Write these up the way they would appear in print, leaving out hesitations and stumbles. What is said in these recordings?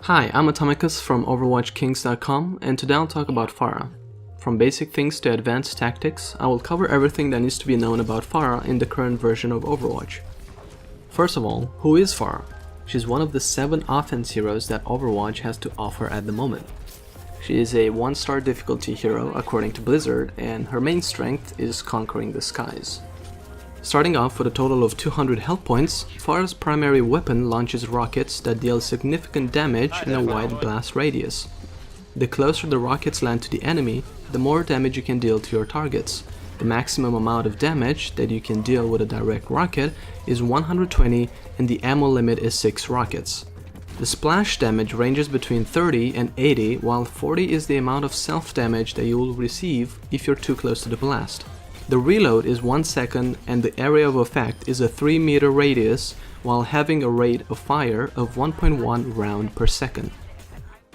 Hi, I'm Atomicus from OWKings.com, and today I'll talk about Pharah. From basic things to advanced tactics, I will cover everything that needs to be known about Pharah in the current version of Overwatch. First of all, who is Pharah? She's one of the 7 offense heroes that Overwatch has to offer at the moment. She is a 1-star difficulty hero according to Blizzard, and her main strength is conquering the skies. Starting off with a total of 200 health points, Pharah's primary weapon launches rockets that deal significant damage in a wide blast radius. The closer the rockets land to the enemy, the more damage you can deal to your targets. The maximum amount of damage that you can deal with a direct rocket is 120, and the ammo limit is 6 rockets. The splash damage ranges between 30 and 80, while 40 is the amount of self-damage that you will receive if you're too close to the blast. The reload is 1 second, and the area of effect is a 3-meter radius, while having a rate of fire of 1.1 round per second.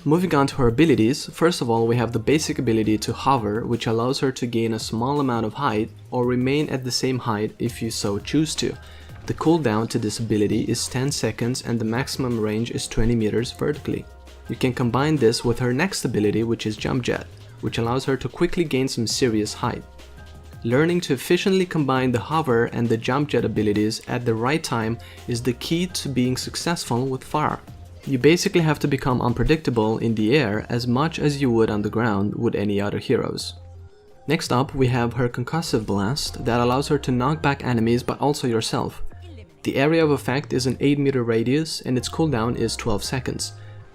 Moving on to her abilities, first of all we have the basic ability to hover, which allows her to gain a small amount of height or remain at the same height if you so choose to. The cooldown to this ability is 10 seconds and the maximum range is 20 meters vertically. You can combine this with her next ability, which is Jump Jet, which allows her to quickly gain some serious height. Learning to efficiently combine the hover and the jump jet abilities at the right time is the key to being successful with Pharah. You basically have to become unpredictable in the air as much as you would on the ground with any other heroes. Next up, we have her concussive blast that allows her to knock back enemies but also yourself. The area of effect is an 8-meter radius and its cooldown is 12 seconds.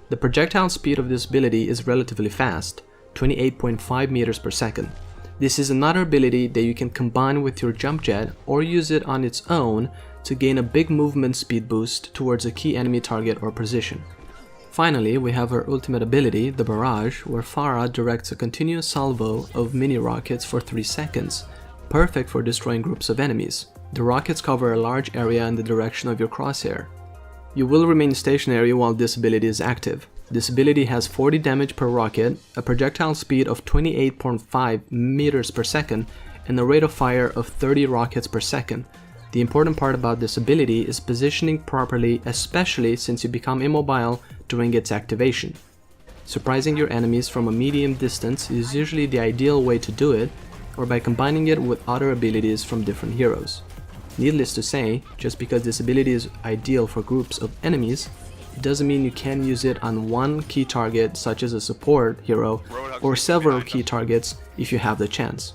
The projectile speed of this ability is relatively fast, 28.5 meters per second. This is another ability that you can combine with your jump jet or use it on its own to gain a big movement speed boost towards a key enemy target or position. Finally, we have her ultimate ability, the Barrage, where Pharah directs a continuous salvo of mini rockets for 3 seconds, perfect for destroying groups of enemies. The rockets cover a large area in the direction of your crosshair. You will remain stationary while this ability is active. This ability has 40 damage per rocket, a projectile speed of 28.5 meters per second, and a rate of fire of 30 rockets per second. The important part about this ability is positioning properly, especially since you become immobile during its activation. Surprising your enemies from a medium distance is usually the ideal way to do it, or by combining it with other abilities from different heroes. Needless to say, just because this ability is ideal for groups of enemies, it doesn't mean you can use it on one key target such as a support hero or several key targets if you have the chance.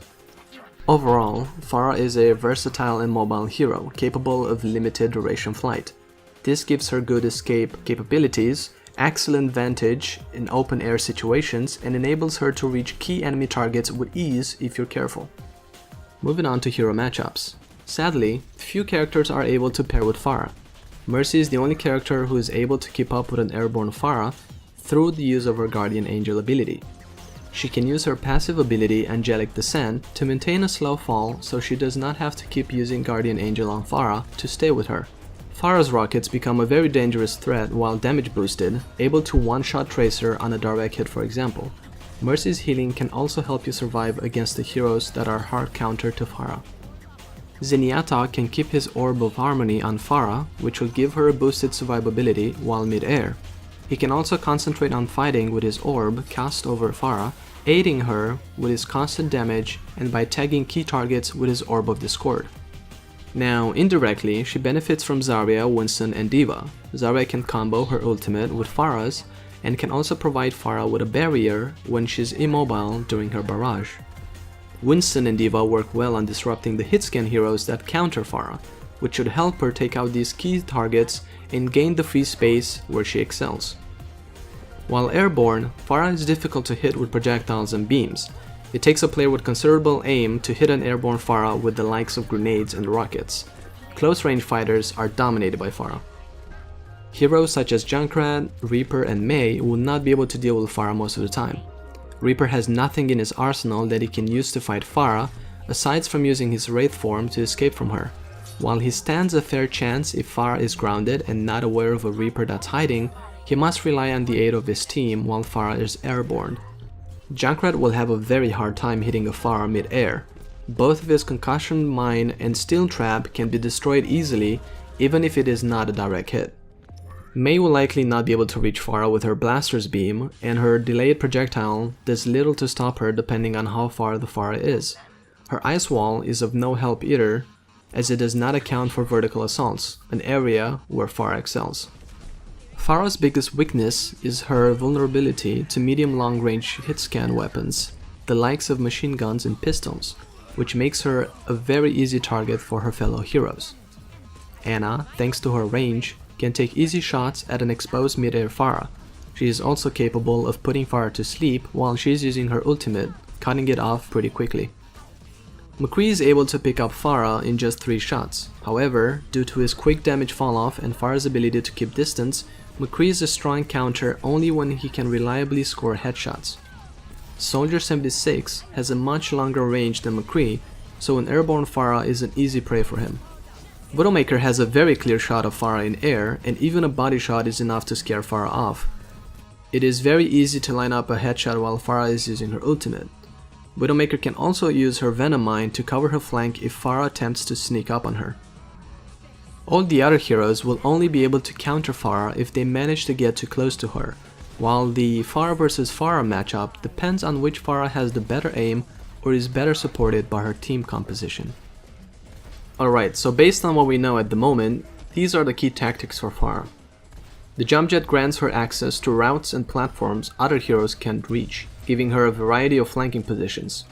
Overall, Pharah is a versatile and mobile hero capable of limited duration flight. This gives her good escape capabilities, excellent vantage in open air situations, and enables her to reach key enemy targets with ease if you're careful. Moving on to hero matchups. Sadly, few characters are able to pair with Pharah. Mercy is the only character who is able to keep up with an airborne Pharah through the use of her Guardian Angel ability. She can use her passive ability Angelic Descent to maintain a slow fall so she does not have to keep using Guardian Angel on Pharah to stay with her. Pharah's rockets become a very dangerous threat while damage boosted, able to one-shot Tracer on a direct hit for example. Mercy's healing can also help you survive against the heroes that are hard counter to Pharah. Zenyatta can keep his Orb of Harmony on Pharah, which will give her a boosted survivability while mid-air. He can also concentrate on fighting with his orb cast over Pharah, aiding her with his constant damage and by tagging key targets with his Orb of Discord. Now, indirectly, she benefits from Zarya, Winston, and D.Va. Zarya can combo her ultimate with Pharah's and can also provide Pharah with a barrier when she's immobile during her barrage. Winston and D.Va work well on disrupting the hitscan heroes that counter Pharah, which should help her take out these key targets and gain the free space where she excels. While airborne, Pharah is difficult to hit with projectiles and beams. It takes a player with considerable aim to hit an airborne Pharah with the likes of grenades and rockets. Close range fighters are dominated by Pharah. Heroes such as Junkrat, Reaper, and Mei will not be able to deal with Pharah most of the time. Reaper has nothing in his arsenal that he can use to fight Pharah, aside from using his Wraith form to escape from her. While he stands a fair chance if Pharah is grounded and not aware of a Reaper that's hiding, he must rely on the aid of his team while Pharah is airborne. Junkrat will have a very hard time hitting a Pharah mid-air. Both of his Concussion Mine and Steel Trap can be destroyed easily even if it is not a direct hit. Mei will likely not be able to reach Pharah with her blaster's beam, and her delayed projectile does little to stop her depending on how far the Pharah is. Her ice wall is of no help either, as it does not account for vertical assaults, an area where Pharah excels. Pharah's biggest weakness is her vulnerability to medium-long range hit-scan weapons, the likes of machine guns and pistols, which makes her a very easy target for her fellow heroes. Ana, thanks to her range, can take easy shots at an exposed mid-air Pharah. She is also capable of putting Pharah to sleep while she is using her ultimate, cutting it off pretty quickly. McCree is able to pick up Pharah in just 3 shots. However, due to his quick damage falloff and Pharah's ability to keep distance, McCree is a strong counter only when he can reliably score headshots. Soldier 76 has a much longer range than McCree, so an airborne Pharah is an easy prey for him. Widowmaker has a very clear shot of Pharah in air, and even a body shot is enough to scare Pharah off. It is very easy to line up a headshot while Pharah is using her ultimate. Widowmaker can also use her Venom Mine to cover her flank if Pharah attempts to sneak up on her. All the other heroes will only be able to counter Pharah if they manage to get too close to her, while the Pharah vs Pharah matchup depends on which Pharah has the better aim or is better supported by her team composition. Alright, so based on what we know at the moment, these are the key tactics for Pharah. The jump jet grants her access to routes and platforms other heroes can't reach, giving her a variety of flanking positions.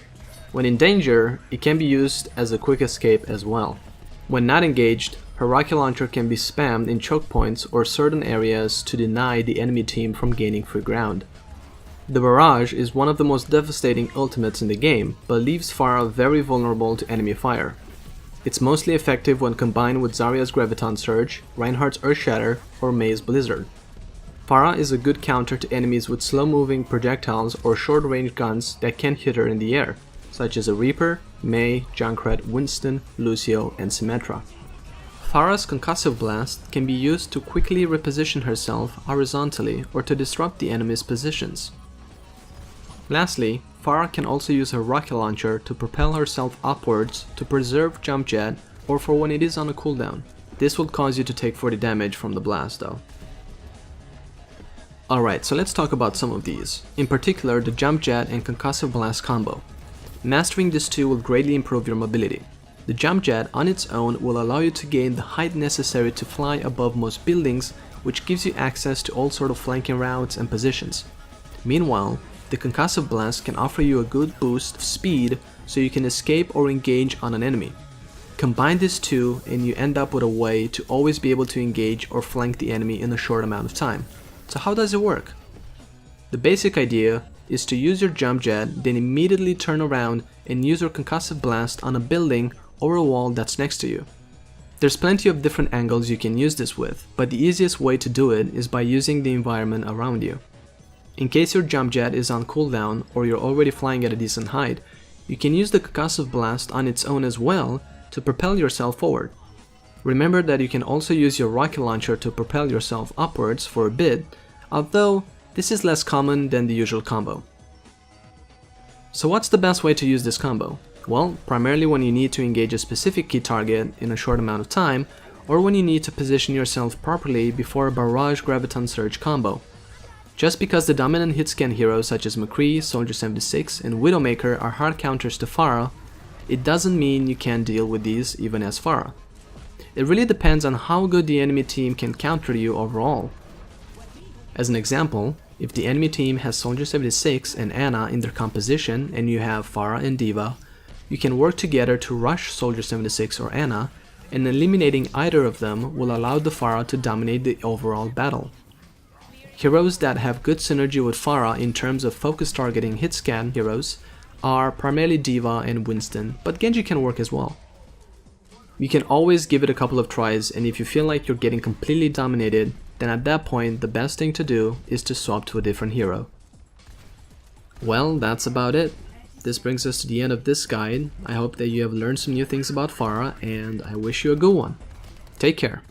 When in danger, it can be used as a quick escape as well. When not engaged, her rocket launcher can be spammed in choke points or certain areas to deny the enemy team from gaining free ground. The barrage is one of the most devastating ultimates in the game, but leaves Pharah very vulnerable to enemy fire. It's mostly effective when combined with Zarya's Graviton Surge, Reinhardt's Earth Shatter, or Mei's Blizzard. Pharah is a good counter to enemies with slow-moving projectiles or short-range guns that can hit her in the air, such as a Reaper, Mei, Junkrat, Winston, Lucio, and Symmetra. Pharah's Concussive Blast can be used to quickly reposition herself horizontally or to disrupt the enemy's positions. Lastly, Pharah can also use her rocket launcher to propel herself upwards to preserve jump jet or for when it is on a cooldown. This will cause you to take 40 damage from the blast though. Alright, so let's talk about some of these, in particular the jump jet and concussive blast combo. Mastering this two will greatly improve your mobility. The jump jet on its own will allow you to gain the height necessary to fly above most buildings, which gives you access to all sort of flanking routes and positions. Meanwhile, the concussive blast can offer you a good boost of speed so you can escape or engage on an enemy. Combine these two and you end up with a way to always be able to engage or flank the enemy in a short amount of time. So how does it work? The basic idea is to use your jump jet, then immediately turn around and use your concussive blast on a building or a wall that's next to you. There's plenty of different angles you can use this with, but the easiest way to do it is by using the environment around you. In case your jump jet is on cooldown or you're already flying at a decent height, you can use the concussive blast on its own as well to propel yourself forward. Remember that you can also use your rocket launcher to propel yourself upwards for a bit, although this is less common than the usual combo. So what's the best way to use this combo? Well, primarily when you need to engage a specific key target in a short amount of time, or when you need to position yourself properly before a Barrage Graviton Surge combo. Just because the dominant hit-scan heroes such as McCree, Soldier 76, and Widowmaker are hard counters to Pharah, it doesn't mean you can't deal with these even as Pharah. It really depends on how good the enemy team can counter you overall. As an example, if the enemy team has Soldier 76 and Ana in their composition and you have Pharah and D.Va, you can work together to rush Soldier 76 or Ana, and eliminating either of them will allow the Pharah to dominate the overall battle. Heroes that have good synergy with Pharah in terms of focus targeting hit-scan heroes are primarily D.Va and Winston, but Genji can work as well. You can always give it a couple of tries, and if you feel like you're getting completely dominated, then at that point the best thing to do is to swap to a different hero. Well, that's about it. This brings us to the end of this guide. I hope that you have learned some new things about Pharah, and I wish you a good one. Take care.